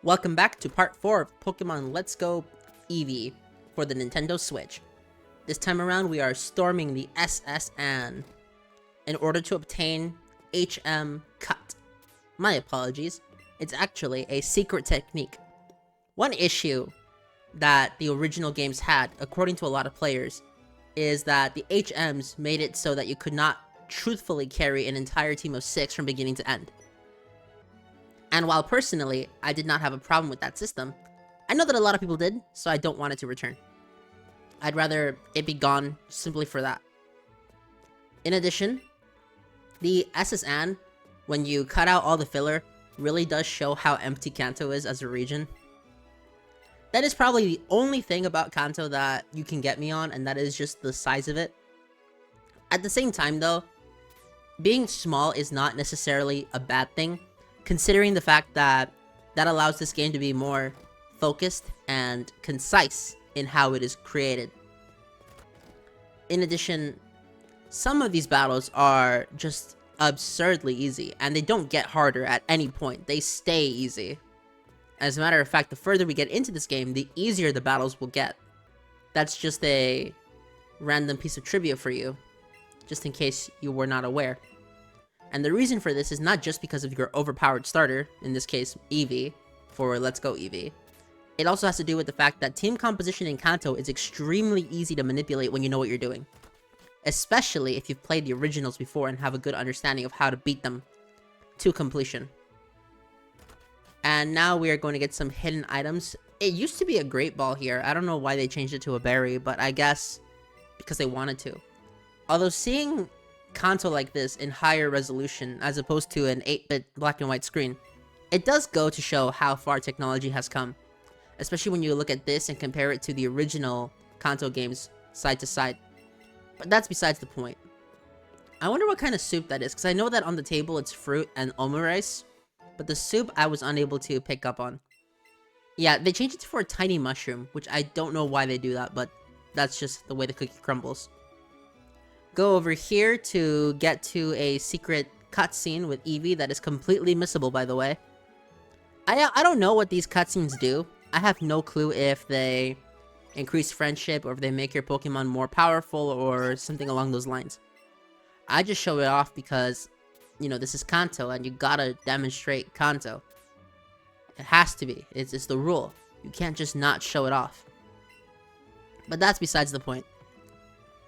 Welcome back to part 4 of Pokemon Let's Go Eevee for the Nintendo Switch. This time around we are storming the SS Anne in order to obtain HM Cut. My apologies, it's actually a secret technique. One issue that the original games had, according to a lot of players, is that the HMs made it so that you could not truthfully carry an entire team of 6 from beginning to end. And while personally, I did not have a problem with that system, I know that a lot of people did, so I don't want it to return. I'd rather it be gone simply for that. In addition, the SS Anne, when you cut out all the filler, really does show how empty Kanto is as a region. That is probably the only thing about Kanto that you can get me on, and that is just the size of it. At the same time though, being small is not necessarily a bad thing, considering the fact that that allows this game to be more focused and concise in how it is created. In addition, some of these battles are just absurdly easy, and they don't get harder at any point. They stay easy. As a matter of fact, the further we get into this game, the easier the battles will get. That's just a random piece of trivia for you, just in case you were not aware. And the reason for this is not just because of your overpowered starter, in this case Eevee, for Let's Go Eevee. It also has to do with the fact that team composition in Kanto is extremely easy to manipulate when you know what you're doing. Especially if you've played the originals before and have a good understanding of how to beat them to completion. And now we are going to get some hidden items. It used to be a Great Ball here. I don't know why they changed it to a berry, but I guess because they wanted to. Although seeing Kanto like this in higher resolution as opposed to an 8-bit black and white screen, it does go to show how far technology has come, especially when you look at this and compare it to the original Kanto games side to side. But that's besides the point. I wonder what kind of soup that is, because I know that on the table it's fruit and omurice, but the soup I was unable to pick up on. Yeah, they changed it for a tiny mushroom, which I don't know why they do that, but that's just the way the cookie crumbles. Go over here to get to a secret cutscene with Eevee that is completely missable, by the way. I don't know what these cutscenes do. I have no clue if they increase friendship or if they make your Pokemon more powerful or something along those lines. I just show it off because, you know, this is Kanto and you gotta demonstrate Kanto. It has to be. It's the rule. You can't just not show it off. But that's besides the point.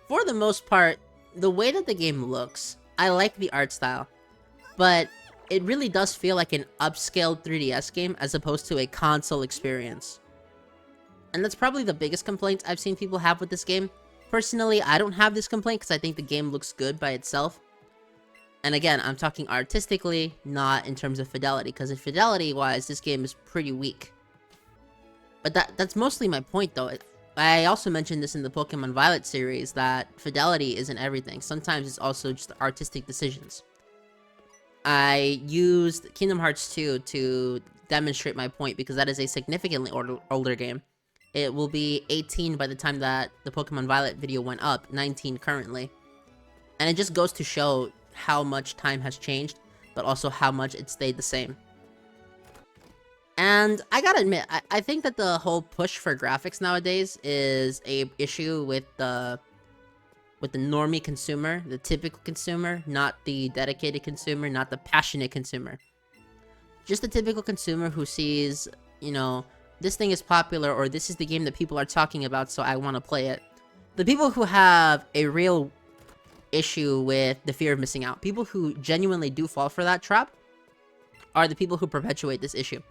For the most part, the way that the game looks, I like the art style, but it really does feel like an upscaled 3DS game as opposed to a console experience. And that's probably the biggest complaint I've seen people have with this game. Personally, I don't have this complaint because I think the game looks good by itself. And again, I'm talking artistically, not in terms of fidelity, because fidelity-wise, this game is pretty weak. But that's mostly my point, though. I also mentioned this in the Pokemon Violet series, that fidelity isn't everything. Sometimes it's also just artistic decisions. I used Kingdom Hearts 2 to demonstrate my point, because that is a significantly older game. It will be 18 by the time that the Pokemon Violet video went up, 19 currently. And it just goes to show how much time has changed, but also how much it stayed the same. And I gotta admit, I think that the whole push for graphics nowadays is a issue with the normie consumer, the typical consumer, not the dedicated consumer, not the passionate consumer. Just the typical consumer who sees, you know, this thing is popular or this is the game that people are talking about, so I want to play it. The people who have a real issue with the fear of missing out, people who genuinely do fall for that trap, are the people who perpetuate this issue.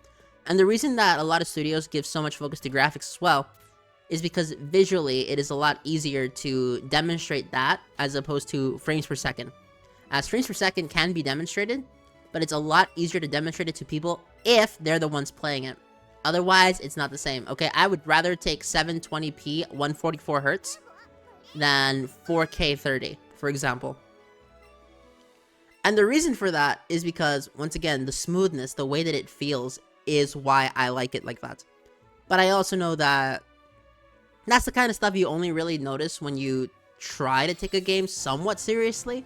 And the reason that a lot of studios give so much focus to graphics as well is because visually it is a lot easier to demonstrate that as opposed to frames per second. As frames per second can be demonstrated, but it's a lot easier to demonstrate it to people if they're the ones playing it. Otherwise, it's not the same. Okay, I would rather take 720p 144 Hz than 4K 30, for example. And the reason for that is because, once again, the smoothness, the way that it feels, is why I like it like that. But I also know that that's the kind of stuff you only really notice when you try to take a game somewhat seriously.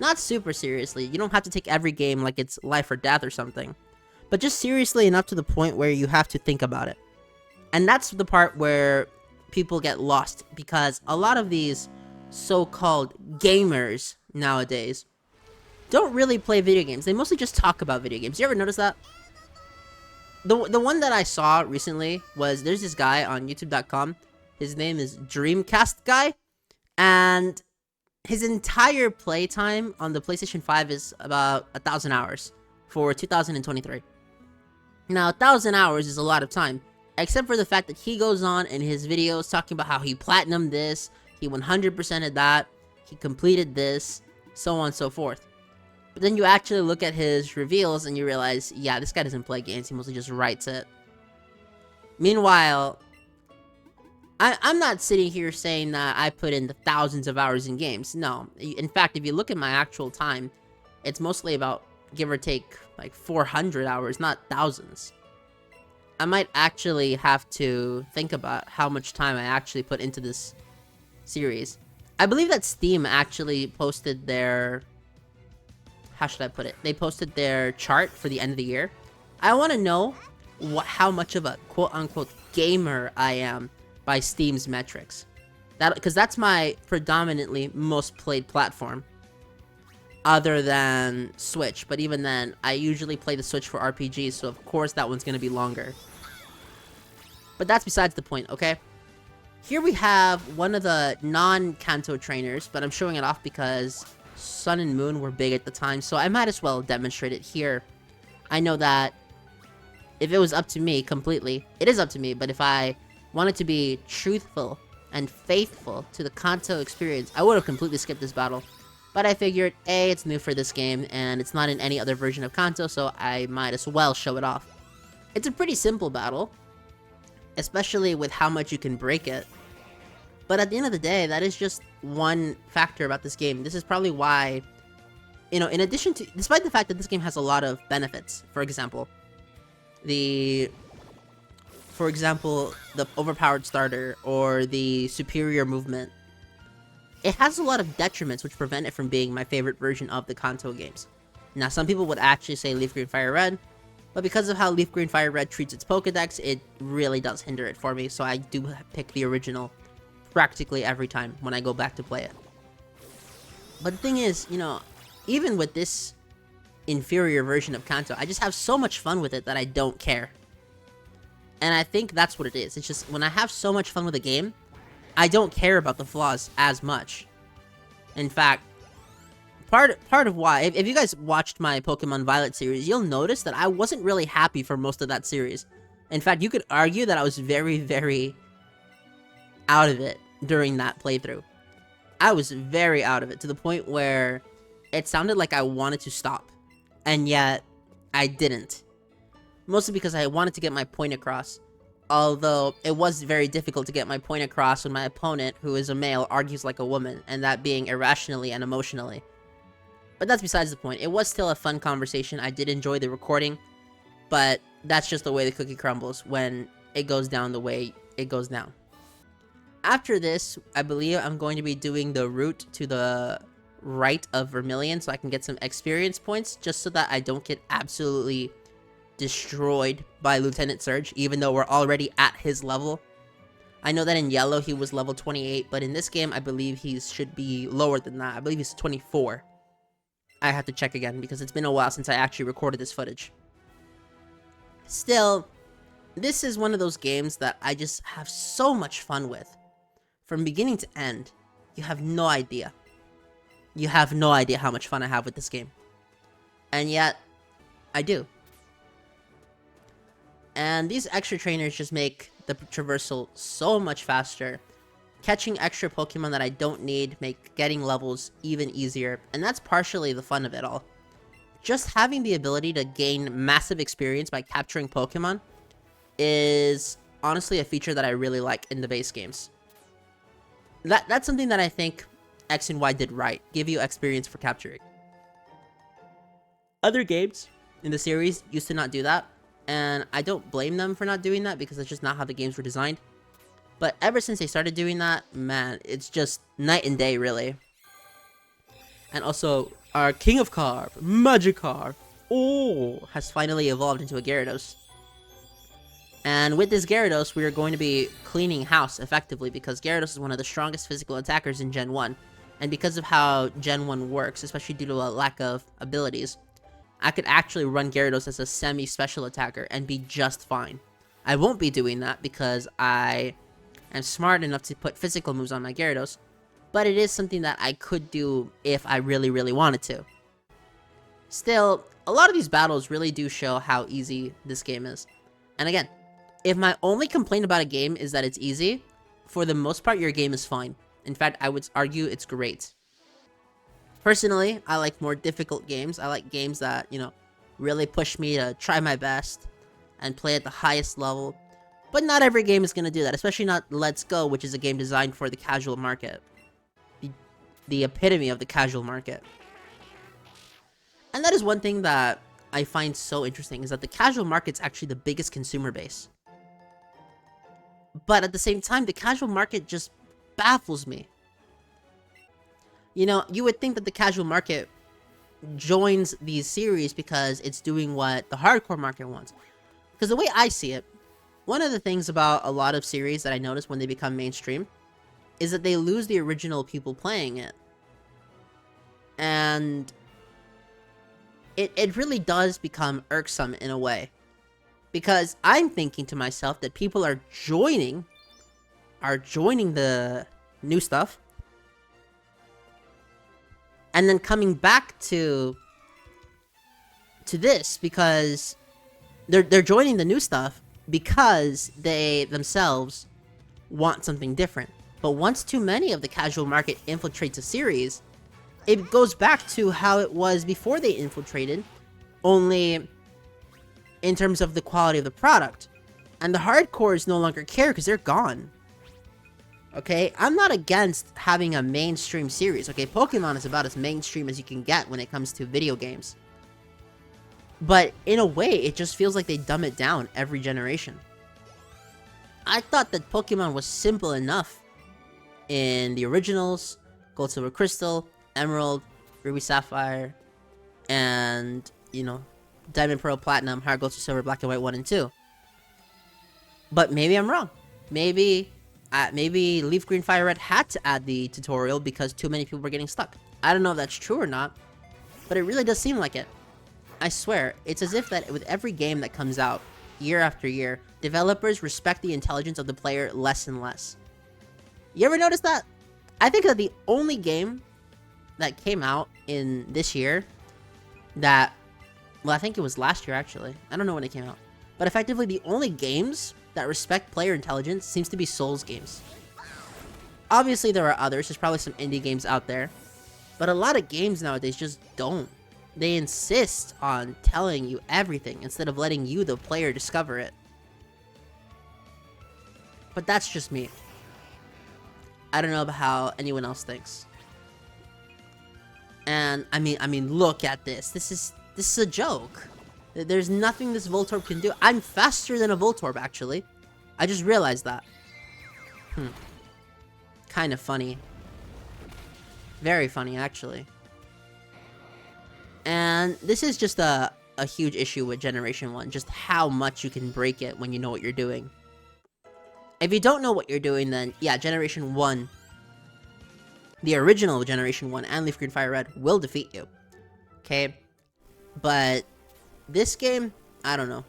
Not super seriously. You don't have to take every game like it's life or death or something. but just seriously enough to the point where you have to think about it. And that's the part where people get lost, because a lot of these so-called gamers nowadays don't really play video games. They mostly just talk about video games. You ever notice that? The one that I saw recently was, there's this guy on youtube.com. His name is Dreamcast Guy, and his entire playtime on the PlayStation 5 is about 1,000 hours for 2023. Now, 1,000 hours is a lot of time, except for the fact that he goes on in his videos talking about how he platinumed this, he 100%ed that, he completed this, so on and so forth. But then you actually look at his reveals and you realize, yeah, this guy doesn't play games, he mostly just writes it. Meanwhile, I'm not sitting here saying that I put in the thousands of hours in games. No. In fact, if you look at my actual time, it's mostly about, give or take, like 400 hours, not thousands. I might actually have to think about how much time I actually put into this series. I believe that Steam actually posted their... How should I put it? They posted their chart for the end of the year. I want to know how much of a quote-unquote gamer I am by Steam's metrics. Because that's my predominantly most played platform, other than Switch. But even then, I usually play the Switch for RPGs, so of course that one's going to be longer. But that's besides the point, okay? Here we have one of the non-Kanto trainers, but I'm showing it off because Sun and Moon were big at the time, so I might as well demonstrate it here. I know that if it was up to me completely, it is up to me, but if I wanted to be truthful and faithful to the Kanto experience, I would have completely skipped this battle. But I figured, A, it's new for this game, and it's not in any other version of Kanto, so I might as well show it off. It's a pretty simple battle, especially with how much you can break it. But at the end of the day, that is just one factor about this game. This is probably why, you know, in addition to, despite the fact that this game has a lot of benefits, for example, the overpowered starter or the superior movement, it has a lot of detriments which prevent it from being my favorite version of the Kanto games. Now, some people would actually say Leaf Green Fire Red, but because of how Leaf Green Fire Red treats its Pokédex, it really does hinder it for me, so I do pick the original practically every time when I go back to play it. But the thing is, you know, even with this inferior version of Kanto, I just have so much fun with it that I don't care. And I think that's what it is. It's just, when I have so much fun with a game, I don't care about the flaws as much. In fact, part of why, if you guys watched my Pokemon Violet series, you'll notice that I wasn't really happy for most of that series. In fact, you could argue that I was very, very out of it during that playthrough. I was very out of it, to the point where it sounded like I wanted to stop. And yet, I didn't. Mostly because I wanted to get my point across. Although, it was very difficult to get my point across when my opponent, who is a male, argues like a woman, and that being irrationally and emotionally. But that's besides the point. It was still a fun conversation. I did enjoy the recording, but that's just the way the cookie crumbles when it goes down the way it goes down. After this, I believe I'm going to be doing the route to the right of Vermilion so I can get some experience points, just so that I don't get absolutely destroyed by Lieutenant Surge, even though we're already at his level. I know that in Yellow he was level 28, but in this game I believe he should be lower than that. I believe he's 24. I have to check again because it's been a while since I actually recorded this footage. Still, this is one of those games that I just have so much fun with. From beginning to end, you have no idea. You have no idea how much fun I have with this game. And yet, I do. And these extra trainers just make the traversal so much faster. Catching extra Pokemon that I don't need make getting levels even easier, and that's partially the fun of it all. Just having the ability to gain massive experience by capturing Pokemon is honestly a feature that I really like in the base games. That's something that I think X and Y did right, give you experience for capturing. Other games in the series used to not do that, and I don't blame them for not doing that because that's just not how the games were designed. But ever since they started doing that, man, it's just night and day, really. And also, our King of Carve, Magikarp, Oh, has finally evolved into a Gyarados. And with this Gyarados, we are going to be cleaning house effectively because Gyarados is one of the strongest physical attackers in Gen 1. And because of how Gen 1 works, especially due to a lack of abilities, I could actually run Gyarados as a semi-special attacker and be just fine. I won't be doing that because I am smart enough to put physical moves on my Gyarados, but it is something that I could do if I really, really wanted to. Still, a lot of these battles really do show how easy this game is. And again, if my only complaint about a game is that it's easy, for the most part, your game is fine. In fact, I would argue it's great. Personally, I like more difficult games. I like games that, really push me to try my best and play at the highest level. But not every game is going to do that, especially not Let's Go, which is a game designed for the casual market. The epitome of the casual market. And that is one thing that I find so interesting, is that the casual market's actually the biggest consumer base. But at the same time, the casual market just baffles me. You would think that the casual market joins these series because it's doing what the hardcore market wants. Because the way I see it, one of the things about a lot of series that I notice when they become mainstream is that they lose the original people playing it. And it really does become irksome in a way. Because I'm thinking to myself that people are joining the new stuff, and then coming back to this because they're joining the new stuff because they themselves want something different. But once too many of the casual market infiltrates a series, it goes back to how it was before they infiltrated, only in terms of the quality of the product. And the hardcores no longer care because they're gone. Okay, I'm not against having a mainstream series. Okay, Pokemon is about as mainstream as you can get when it comes to video games. But in a way, it just feels like they dumb it down every generation. I thought that Pokemon was simple enough in the originals, Gold, Silver, Crystal, Emerald, Ruby, Sapphire, and, Diamond, Pearl, Platinum, Heart Gold, Silver, Black and White 1 and 2. But maybe I'm wrong. Maybe Leaf Green Fire Red had to add the tutorial because too many people were getting stuck. I don't know if that's true or not, but it really does seem like it. I swear, it's as if that with every game that comes out, year after year, developers respect the intelligence of the player less and less. You ever notice that? I think that the only game that came out in this year that, well, I think it was last year actually. I don't know when it came out. But effectively, the only games that respect player intelligence seems to be Souls games. Obviously, there are others. There's probably some indie games out there. But a lot of games nowadays just don't. They insist on telling you everything instead of letting you, the player, discover it. But that's just me. I don't know about how anyone else thinks. And I mean, look at this. This is a joke. There's nothing this Voltorb can do. I'm faster than a Voltorb, actually. I just realized that. Kind of funny. Very funny, actually. And this is just a huge issue with Generation 1. Just how much you can break it when you know what you're doing. If you don't know what you're doing, then yeah, Generation 1, the original Generation 1 and Leaf Green Fire Red will defeat you. Okay? But this game, I don't know.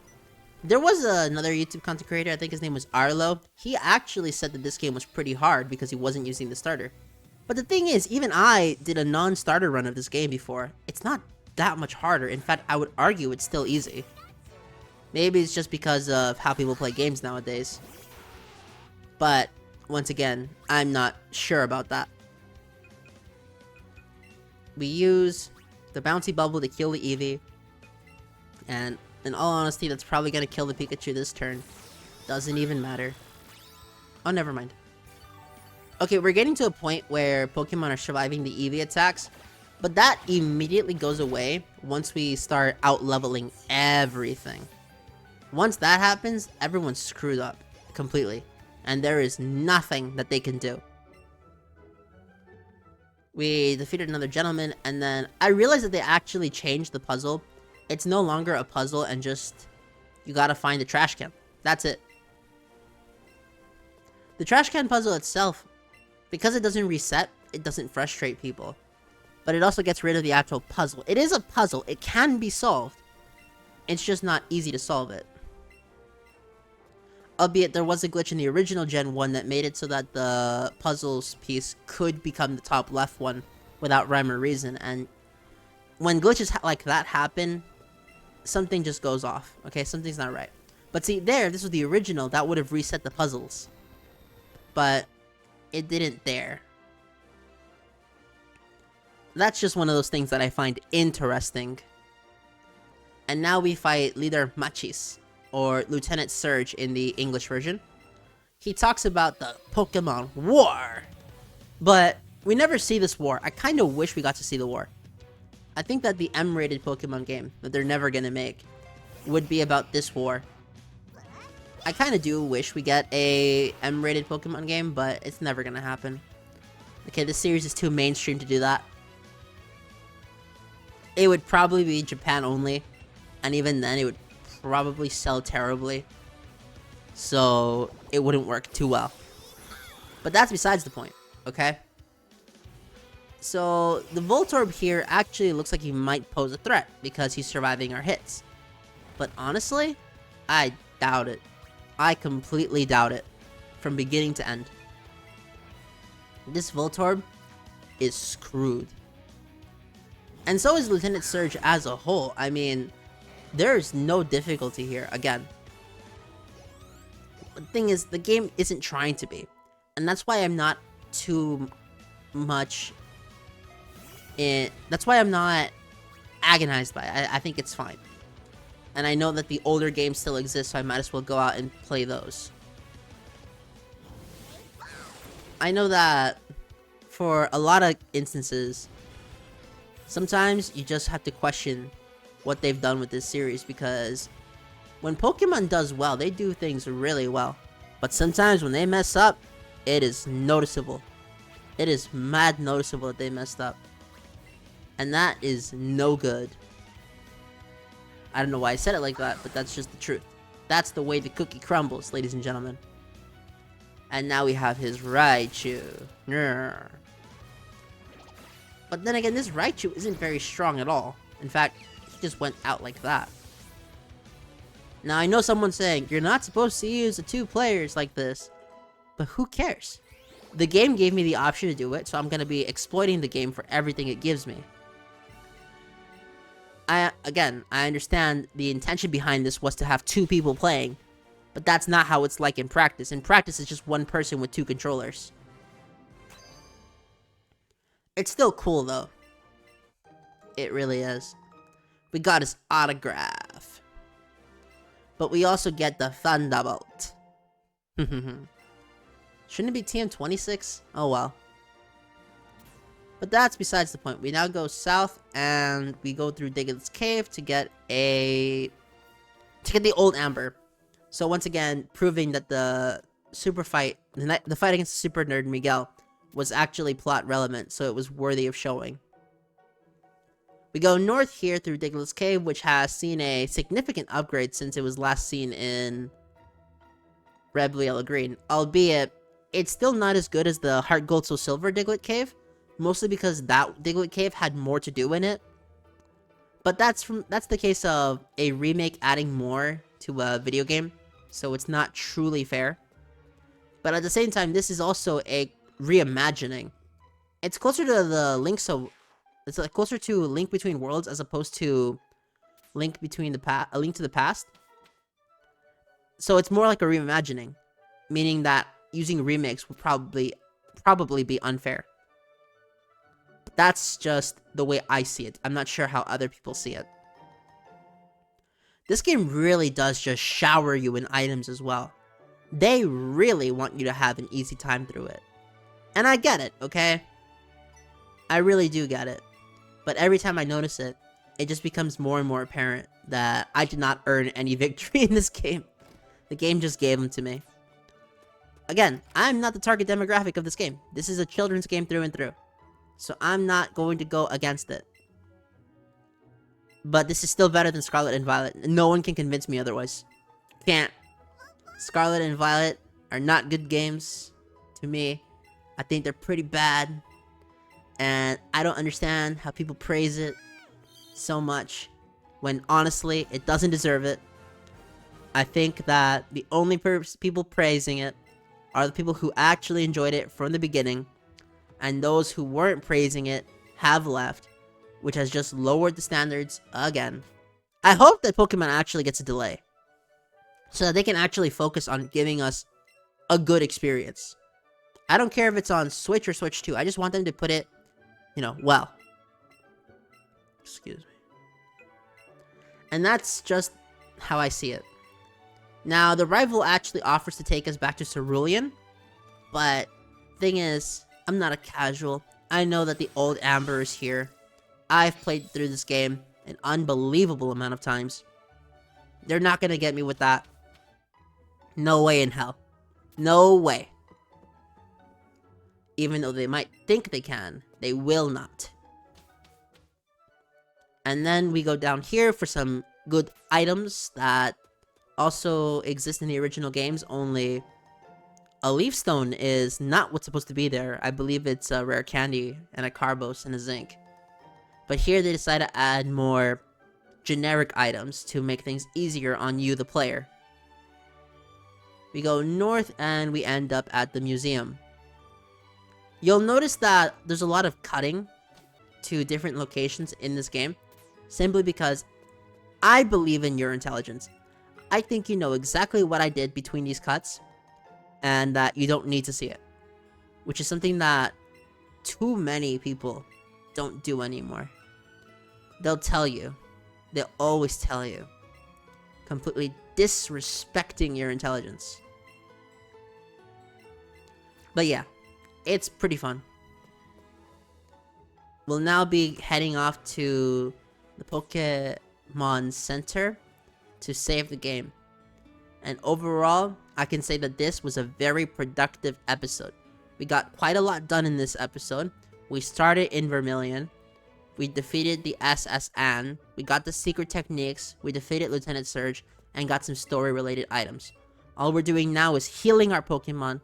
There was another YouTube content creator, I think his name was Arlo. He actually said that this game was pretty hard because he wasn't using the starter. But the thing is, even I did a non-starter run of this game before. It's not that much harder. In fact, I would argue it's still easy. Maybe it's just because of how people play games nowadays. But, once again, I'm not sure about that. We use the Bouncy Bubble to kill the Eevee. And, in all honesty, that's probably gonna kill the Pikachu this turn. Doesn't even matter. Oh, never mind. Okay, we're getting to a point where Pokemon are surviving the Eevee attacks. But that immediately goes away once we start out-leveling everything. Once that happens, everyone's screwed up. Completely. And there is nothing that they can do. We defeated another gentleman, and then I realized that they actually changed the puzzle It's no longer a puzzle and just, you gotta find the trash can. That's it. The trash can puzzle itself, because it doesn't reset, it doesn't frustrate people. But it also gets rid of the actual puzzle. It is a puzzle. It can be solved. It's just not easy to solve it. Albeit there was a glitch in the original Gen 1 that made it so that the puzzles piece could become the top left one without rhyme or reason. And when glitches like that happen, something just goes off. Okay, something's not right. But see, this was the original. That would have reset the puzzles. But it didn't there. That's just one of those things that I find interesting. And now we fight Leader Machis, or Lieutenant Surge in the English version. He talks about the Pokemon War. But we never see this war. I kind of wish we got to see the war. I think that the M-rated Pokemon game that they're never gonna make would be about this war. I kind of do wish we get a M-rated Pokemon game, but it's never gonna happen. Okay, this series is too mainstream to do that. It would probably be Japan only, and even then it would probably sell terribly. So it wouldn't work too well. But that's besides the point, okay? So the Voltorb here actually looks like he might pose a threat because he's surviving our hits. But honestly, I doubt it. I completely doubt it. From beginning to end. This Voltorb is screwed. And so is Lieutenant Surge as a whole. I mean, there's no difficulty here, again. The thing is, the game isn't trying to be. And that's why I'm not too much that's why I'm not agonized by it. I think it's fine. And I know that the older games still exist, so I might as well go out and play those. I know that for a lot of instances, sometimes you just have to question what they've done with this series, because when Pokemon does well, they do things really well. But sometimes when they mess up, it is noticeable. It is mad noticeable that they messed up. And that is no good. I don't know why I said it like that, but that's just the truth. That's the way the cookie crumbles, ladies and gentlemen. And now we have his Raichu. Grr. But then again, this Raichu isn't very strong at all. In fact, he just went out like that. Now, I know someone's saying, you're not supposed to use the 2 players like this. But who cares? The game gave me the option to do it, so I'm going to be exploiting the game for everything it gives me. I understand the intention behind this was to have 2 people playing. But that's not how it's like in practice. In practice, it's just 1 person with 2 controllers. It's still cool, though. It really is. We got his autograph. But we also get the Thunderbolt. Shouldn't it be TM26? Oh well. But that's besides the point. We now go south and we go through Diglett's Cave to get the old Amber. So once again, proving that the super fight, the fight against the super nerd Miguel, was actually plot relevant, so it was worthy of showing. We go north here through Diglett's Cave, which has seen a significant upgrade since it was last seen in Red, Blue, Yellow, Green. Albeit, it's still not as good as the Heart Gold, Soul Silver Diglett Cave, mostly because that Diglett Cave had more to do in it. But that's the case of a remake adding more to a video game, so it's not truly fair. But at the same time, this is also a reimagining. It's closer to the Link, so it's like closer to Link Between Worlds as opposed to Link Between A Link to the Past. So it's more like a reimagining, meaning that using remakes would probably be unfair. But that's just the way I see it. I'm not sure how other people see it. This game really does just shower you in items as well. They really want you to have an easy time through it. And I get it, okay? I really do get it. But every time I notice it, it just becomes more and more apparent that I did not earn any victory in this game. The game just gave them to me. Again, I'm not the target demographic of this game. This is a children's game through and through. So I'm not going to go against it. But this is still better than Scarlet and Violet. No one can convince me otherwise. Can't. Scarlet and Violet are not good games to me. I think they're pretty bad. And I don't understand how people praise it so much when honestly it doesn't deserve it. I think that the only people praising it are the people who actually enjoyed it from the beginning, and those who weren't praising it have left, which has just lowered the standards again. I hope that Pokemon actually gets a delay, so that they can actually focus on giving us a good experience. I don't care if it's on Switch or Switch 2, I just want them to put it, well. Excuse me. And that's just how I see it. Now, the rival actually offers to take us back to Cerulean, but thing is, I'm not a casual. I know that the old Amber is here. I've played through this game an unbelievable amount of times. They're not gonna get me with that. No way in hell. No way. Even though they might think they can, they will not. And then we go down here for some good items that also exist in the original games, only a Leaf Stone is not what's supposed to be there. I believe it's a rare candy and a Carbos and a Zinc. But here they decide to add more generic items to make things easier on you, the player. We go north and we end up at the museum. You'll notice that there's a lot of cutting to different locations in this game, simply because I believe in your intelligence. I think you know exactly what I did between these cuts, and that you don't need to see it. Which is something that too many people don't do anymore. They'll tell you. They'll always tell you. Completely disrespecting your intelligence. But yeah, it's pretty fun. We'll now be heading off to the Pokemon Center to save the game. And overall, I can say that this was a very productive episode. We got quite a lot done in this episode. We started in Vermilion. We defeated the SS Anne. We got the secret techniques. We defeated Lieutenant Surge and got some story-related items. All we're doing now is healing our Pokemon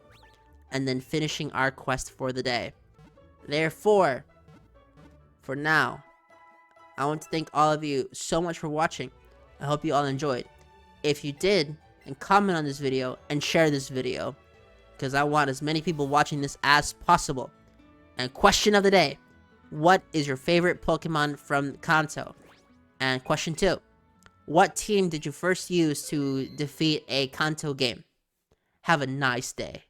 and then finishing our quest for the day. Therefore, for now, I want to thank all of you so much for watching. I hope you all enjoyed. If you did, and comment on this video and share this video, because I want as many people watching this as possible. And question of the day, what is your favorite Pokemon from Kanto? And question 2, what team did you first use to defeat a Kanto game? Have a nice day.